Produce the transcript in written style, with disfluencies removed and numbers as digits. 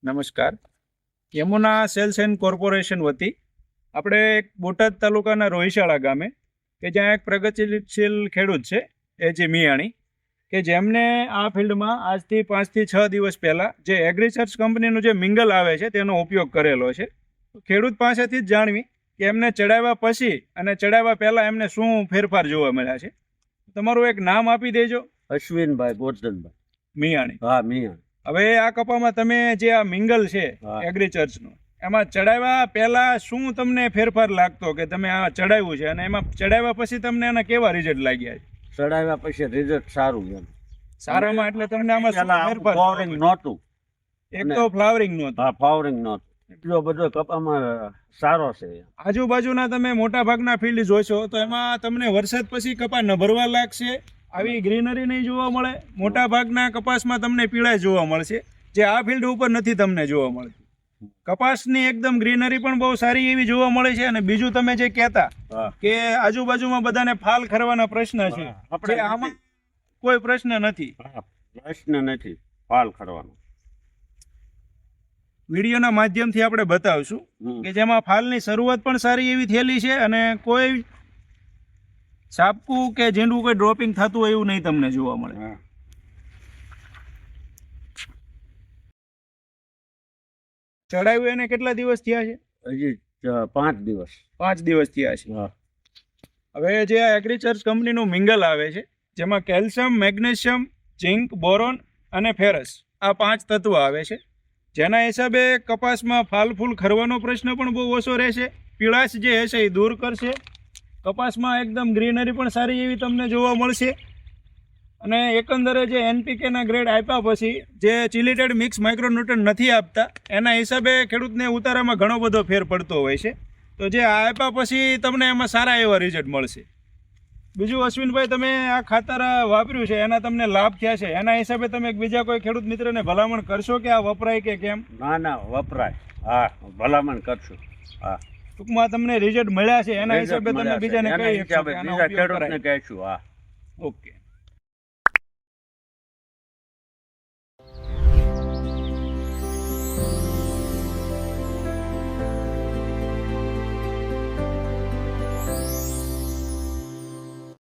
નમસ્કાર. Yamuna cells and corporation વતી આપણે બોટાદ તાલુકાના રોહિશાળા ગામે કે જ્યાં એક પ્રગતિશીલ ખેડૂત છે એ જે મિયાણી કે જેમને આ ફિલ્ડમાં આજથી 5 થી 6 દિવસ પહેલાં જે એગ્રીસર્ચ કંપનીનું જે મિંગલ આવે છે તેનો ઉપયોગ કરેલો છે. ખેડૂત પાસેથી જ જાણવી કે એમને ચડાવ્યા પછી અને ચડાવ્યા પહેલાં એમને શું ફેરફાર જોવા મળ્યા છે. તમારું એક નામ આપી દેજો. અશ્વિનભાઈ ગોરધનભાઈ મિયાણી. હા મિયાણી. હવે આ કપામાં તમે જે આ મિંગલ છે એગ્રીચર્ચનું એમાં ચડાવ્યા પહેલા શું તમને ફેરફાર લાગતો કે તમે આ ચડાવ્યું છે અને એમાં ચડાવ્યા પછી તમને એના કેવા રિઝલ્ટ લાગ્યા છે? ચડાવ્યા પછી રિઝલ્ટ સારું એમ. સારામાં એટલે તમને આમાં શું ફેરફાર? ફ્લાવરિંગ નહોતું. એક તો ફ્લાવરિંગ નહોતું. હા ફ્લાવરિંગ નહોતું. એટલો બધો કપામાં સારો છે. આજુબાજુના તમે મોટા ભાગના ફિલ્ડ જોશો તો એમાં તમને વરસાદ પછી કપા નભરવા લાગશે. આવી ગ્રીનરી નહીં જોવા મળે. મોટા ભાગના કપાસમાં તમને પીળાશ જોવા મળશે જે આ ફિલ્ડ ઉપર નથી તમને જોવા મળતી. કપાસની એકદમ ગ્રીનરી પણ બહુ સારી એવી જોવા મળે છે. અને બીજું તમે જે કહેતા કે આજુબાજુમાં બધાને ફાલ ખરવાના પ્રશ્ન છે, આપણે આમાં કોઈ પ્રશ્ન નથી. પ્રશ્ન નથી ફાલ ખરવાનો. વિડીયોના માધ્યમથી આપણે બતાવશું કે જેમાં ફાલની શરૂઆત પણ સારી એવી થયેલી છે અને કોઈ સાપકું કે ઝીંડું કોઈ ડ્રોપિંગ થતું હોય એવું નહીં તમને જોવા મળે. ચડાવ્યું એને કેટલા દિવસ થયા છે? હજી 5 દિવસ. 5 દિવસ થયા છે. હવે જે આ એગ્રીચર્ચ કંપનીનું મિંગલ આવે છે જેમાં કેલ્શિયમ, મેગ્નેશિયમ, ઝિંક, બોરોન અને ફેરસ આ 5 તત્વો આવે છે, જેના હિસાબે કપાસમાં ફાલ ફૂલ ખરવાનો પ્રશ્ન પણ બહુ ઓછો રહેશે. પીળાશ જે હશે એ દૂર કરશે. કપાસમાં એકદમ ગ્રીનરી પણ સારી એવી તમને જોવા મળશે. અને એકંદરે જે એનપીકેના ગ્રેડ આપ્યા પછી જે ચિલિટેડ મિક્સ માઇક્રોન્યુટ્રન નથી આપતા એના હિસાબે ખેડૂતને ઉતારામાં ઘણો બધો ફેર પડતો હોય છે. તો જે આપ્યા પછી તમને એમાં સારા એવા રિઝલ્ટ મળશે. બીજું અશ્વિનભાઈ, તમે આ ખાતર વાપર્યું છે એના તમને લાભ થયા છે, એના હિસાબે તમે બીજા કોઈ ખેડૂત મિત્રને ભલામણ કરશો કે આ વપરાય કે કેમ? ના વપરાય. હા ભલામણ કરશું. હા ટૂંકમાં તમને રિઝલ્ટ મળ્યા છે એના હિસાબે તમે બીજાને કહી શકો. બીજા ખેડૂતને કહીશું. હા ઓકે.